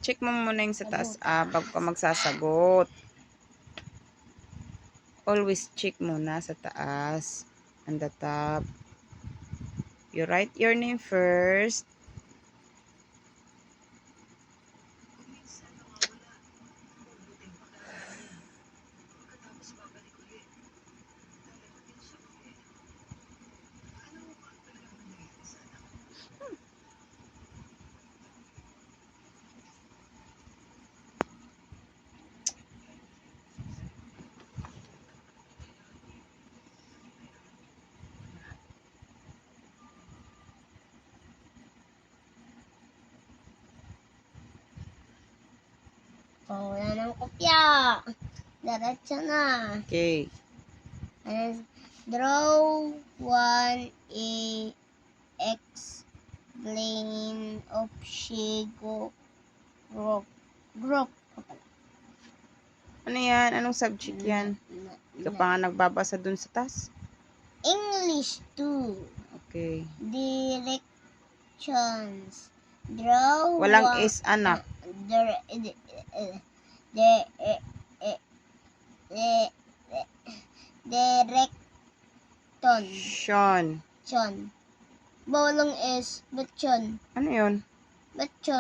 check mo muna yung sa taas bago ka magsasagot. Always check muna sa taas. On the top. You write your name first. Oh, wala nang kopya. Diretso na. Okay. Draw one explain of Shigo group. Group. Ano yan? Anong subject yan? Ikaw pa nga nagbabasa dun sa taas? English 2. Okay. Directions. Draw Walang one. is, anak. Directon. Sean. Chon. Bawalong S. Ba't chon? Ano yun? Ba't chon?